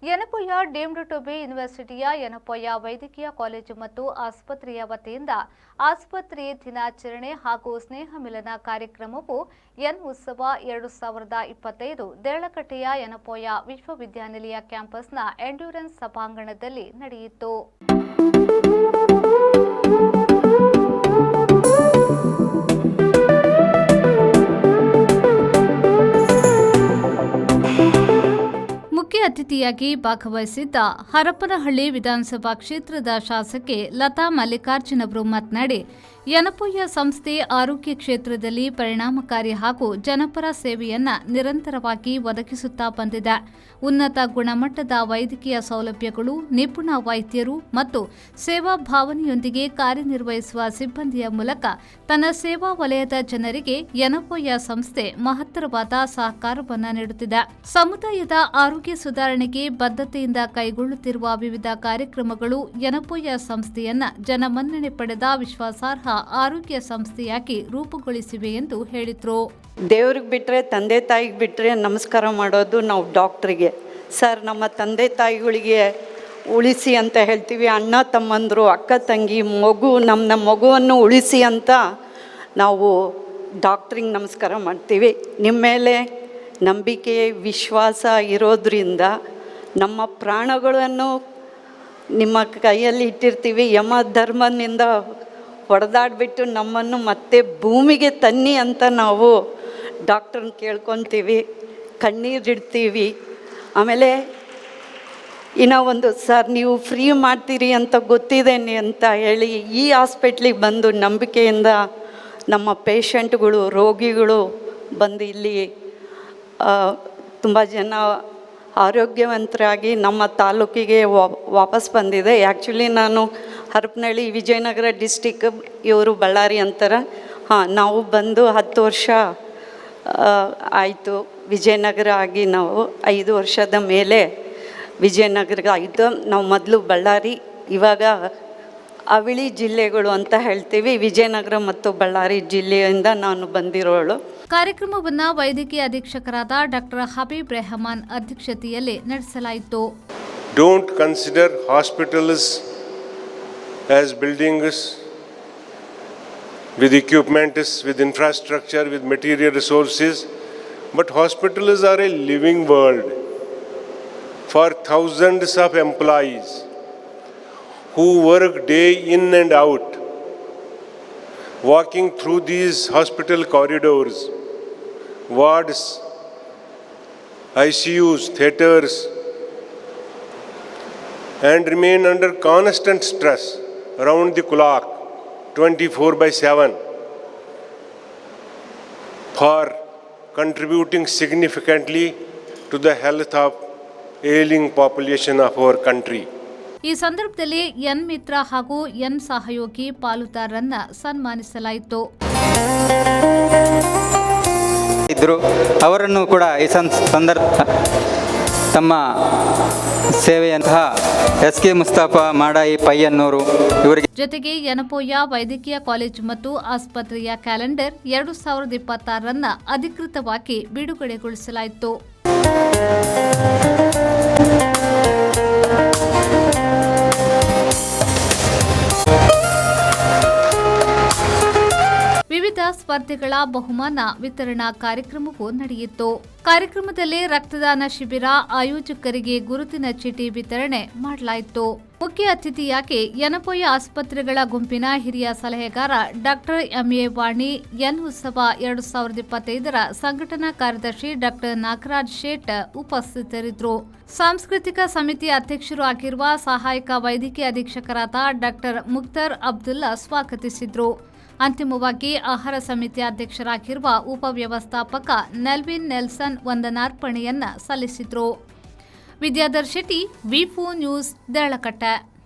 ಯನಪೊಯ deemed to B ಯೂನಿವರ್ಸಿಟಿಯ ಯನಪೊಯ ವೈದ್ಯಕೀಯ college ಮತ್ತು ಆಸ್ಪತ್ರೆಯ ವತಿಯಿಂದ ಆಸ್ಪತ್ರೆ ದಿನಾಚರಣೆ ಹಾಗೂ ಸ್ನೇಹ ಮಿಲನ ಕಾರ್ಯಕ್ರಮವು ಎನ್ ಉತ್ಸವ 2025 ದೇಳಕಟ್ಟೆಯ ಯನಪೊಯ ವಿಶ್ವವಿದ್ಯಾನಿಲಯ ಕ್ಯಾಂಪಸ್ನ ಎಂಡ್ಯೂರೆನ್ಸ್ ಸಭಾಂಗಣದಲ್ಲಿ ನಡೆಯಿತು. ಮುಖ್ಯ ಅತಿಥಿಯಾಗಿ ಭಾಗವಹಿಸಿದ್ದ ಹರಪನಹಳ್ಳಿ ವಿಧಾನಸಭಾ ಕ್ಷೇತ್ರದ ಶಾಸಕಿ ಲತಾ ಮಲ್ಲಿಕಾರ್ಜುನ್ ಅವರು ಮಾತನಾಡಿ, ಯನಪೊಯ ಸಂಸ್ಥೆ ಆರೋಗ್ಯ ಕ್ಷೇತ್ರದಲ್ಲಿ ಪರಿಣಾಮಕಾರಿ ಹಾಗೂ ಜನಪರ ಸೇವೆಯನ್ನ ನಿರಂತರವಾಗಿ ಒದಗಿಸುತ್ತಾ ಬಂದಿದೆ. ಉನ್ನತ ಗುಣಮಟ್ಟದ ವೈದ್ಯಕೀಯ ಸೌಲಭ್ಯಗಳು, ನಿಪುಣ ವೈದ್ಯರು ಮತ್ತು ಸೇವಾ ಭಾವನೆಯೊಂದಿಗೆ ಕಾರ್ಯನಿರ್ವಹಿಸುವ ಸಿಬ್ಬಂದಿಯ ಮೂಲಕ ತನ್ನ ಸೇವಾ ವಲಯದ ಜನರಿಗೆ ಯನಪೊಯ ಸಂಸ್ಥೆ ಮಹತ್ತರವಾದ ಸಹಕಾರವನ್ನು ನೀಡುತ್ತಿದೆ. ಸಮುದಾಯದ ಆರೋಗ್ಯ ಸುಧಾರಣೆಗೆ ಬದ್ಧತೆಯಿಂದ ಕೈಗೊಳ್ಳುತ್ತಿರುವ ವಿವಿಧ ಕಾರ್ಯಕ್ರಮಗಳು ಯನಪೊಯ ಸಂಸ್ಥೆಯನ್ನ ಜನಮನ್ನಣೆ ಪಡೆದ ವಿಶ್ವಾಸಾರ್ಹ ಆರೋಗ್ಯ ಸಂಸ್ಥೆಯಾಗಿ ರೂಪುಗೊಳಿಸಿವೆ ಎಂದು ಹೇಳಿದರು. ದೇವ್ರಿಗೆ ಬಿಟ್ಟರೆ, ತಂದೆ ತಾಯಿಗೆ ಬಿಟ್ಟರೆ ನಮಸ್ಕಾರ ಮಾಡೋದು ನಾವು ಡಾಕ್ಟ್ರಿಗೆ. ಸರ್, ನಮ್ಮ ತಂದೆ ತಾಯಿಗಳಿಗೆ ಉಳಿಸಿ ಅಂತ ಹೇಳ್ತೀವಿ. ಅಣ್ಣ ತಮ್ಮಂದರು, ಅಕ್ಕ ತಂಗಿ, ಮಗು, ನಮ್ಮ ಮಗುವನ್ನು ಉಳಿಸಿ ಅಂತ ನಾವು ಡಾಕ್ಟ್ರಿಗೆ ನಮಸ್ಕಾರ ಮಾಡ್ತೀವಿ. ನಿಮ್ಮ ಮೇಲೆ ನಂಬಿಕೆ, ವಿಶ್ವಾಸ ಇರೋದ್ರಿಂದ ನಮ್ಮ ಪ್ರಾಣಗಳನ್ನು ನಿಮ್ಮ ಕೈಯಲ್ಲಿ ಇಟ್ಟಿರ್ತೀವಿ. ಯಮ ಧರ್ಮನಿಂದ ಹೊಡೆದಾಡ್ಬಿಟ್ಟು ನಮ್ಮನ್ನು ಮತ್ತೆ ಭೂಮಿಗೆ ತನ್ನಿ ಅಂತ ನಾವು ಡಾಕ್ಟ್ರನ್ನ ಕೇಳ್ಕೊತೀವಿ, ಕಣ್ಣೀರಿಡ್ತೀವಿ. ಆಮೇಲೆ ಇನ್ನೂ ಒಂದು, ಸರ್ ನೀವು ಫ್ರೀ ಮಾಡ್ತೀರಿ ಅಂತ ಗೊತ್ತಿದ್ದೇನೆ ಅಂತ ಹೇಳಿ ಈ ಹಾಸ್ಪಿಟ್ಲಿಗೆ ಬಂದು ನಂಬಿಕೆಯಿಂದ ನಮ್ಮ ಪೇಷಂಟ್ಗಳು, ರೋಗಿಗಳು ಬಂದು ಇಲ್ಲಿ ತುಂಬ ಜನ ಆರೋಗ್ಯವಂತರಾಗಿ ನಮ್ಮ ತಾಲೂಕಿಗೆ ವಾಪಸ್ ಬಂದಿದೆ. ಆ್ಯಕ್ಚುಲಿ ನಾನು ಹರಪನಹಳ್ಳಿ ವಿಜಯನಗರ ಡಿಸ್ಟಿಕ್, ಇವರು ಬಳ್ಳಾರಿ ಅಂತಾರೆ. ನಾವು ಬಂದು 10 ವರ್ಷ ಆಯಿತು ವಿಜಯನಗರ ಆಗಿ. ನಾವು 5 ವರ್ಷದ ಮೇಲೆ ವಿಜಯನಗರ ಆಯಿತು. ನಾವು ಮೊದಲು ಬಳ್ಳಾರಿ, ಇವಾಗ ಅವಳಿ ಜಿಲ್ಲೆಗಳು ಅಂತ ಹೇಳ್ತೀವಿ. ವಿಜಯನಗರ ಮತ್ತು ಬಳ್ಳಾರಿ ಜಿಲ್ಲೆಯಿಂದ ನಾನು ಬಂದಿರೋಳು. ಕಾರ್ಯಕ್ರಮವನ್ನು ವೈದ್ಯಕೀಯ ಅಧೀಕ್ಷಕರಾದ ಡಾಕ್ಟರ್ ಹಬೀಬ್ ರೆಹಮಾನ್ ಅಧ್ಯಕ್ಷತೆಯಲ್ಲಿ ನಡೆಸಲಾಯಿತು. Don't consider hospitals as buildings with equipment, with infrastructure, with material resources, but hospitals are a living world for thousands of employees who work day in and out, walking through these hospital corridors, wards, ICUs, theaters, and remain under constant stress around the clock 24/7 for contributing significantly to the health of ailing population of our country. ಈ ಸಂದರ್ಭದಲ್ಲಿ N ಮಿತ್ರ ಹಾಗೂ N ಸಹಯೋಗಿ ಪಾಲುದಾರರನ್ನ ಸನ್ಮಾನಿಸಲಾಯಿತು. ಅವರನ್ನು ಕೂಡ ಈ ಸಂದರ್ಭ ತಮ್ಮ ಸೇವೆಯಂತಹ SK Mustafa Madayi Payyanur ಇವರಿಗೆ ಜೊತೆಗೆ ಯನಪೊಯ ವೈದ್ಯಕೀಯ ಕಾಲೇಜು ಮತ್ತು ಆಸ್ಪತ್ರೆಯ ಕ್ಯಾಲೆಂಡರ್ 2026 ಅಧಿಕೃತವಾಗಿ ಬಿಡುಗಡೆಗೊಳಿಸಲಾಯಿತು. ವಿವಿಧ ಸ್ಪರ್ಧೆಗಳ ಬಹುಮಾನ ವಿತರಣಾ ಕಾರ್ಯಕ್ರಮವೂ ನಡೆಯಿತು. ಕಾರ್ಯಕ್ರಮದಲ್ಲಿ ರಕ್ತದಾನ ಶಿಬಿರ, ಆಯೋಜಕರಿಗೆ ಗುರುತಿನ ಚೀಟಿ ವಿತರಣೆ ಮಾಡಲಾಯಿತು. ಮುಖ್ಯ ಅತಿಥಿಯಾಗಿ ಯನಪೊಯ ಆಸ್ಪತ್ರೆಗಳ ಗುಂಪಿನ ಹಿರಿಯ ಸಲಹೆಗಾರ ಡಾಕ್ಟರ್ MA ವಾಣಿ, ಎನ್ ಉತ್ಸವ 2025 ಸಂಘಟನಾ ಕಾರ್ಯದರ್ಶಿ ಡಾಕ್ಟರ್ ನಾಗರಾಜ್ ಶೇಟ್ ಉಪಸ್ಥಿತರಿದ್ದರು. ಸಾಂಸ್ಕೃತಿಕ ಸಮಿತಿ ಅಧ್ಯಕ್ಷರು ಆಗಿರುವ ಸಹಾಯಕ ವೈದ್ಯಕೀಯ ಅಧೀಕ್ಷಕರಾದ ಡಾಕ್ಟರ್ ಮುಖ್ತಾರ್ ಅಬ್ದುಲ್ಲಾ ಸ್ವಾಗತಿಸಿದರು. ಅಂತಿಮವಾಗಿ ಆಹಾರ ಸಮಿತಿ ಅಧ್ಯಕ್ಷರಾಗಿರುವ ಉಪವ್ಯವಸ್ಥಾಪಕ ನೆಲ್ವಿನ್ ನೆಲ್ಸನ್ ವಂದನಾರ್ಪಣೆಯನ್ನ ಸಲ್ಲಿಸಿದರು. ವಿದ್ಯಾಧರ್ ಶೆಟ್ಟಿ, ವಿ4 ನ್ಯೂಸ್, ದೇಳಕಟ್ಟೆ.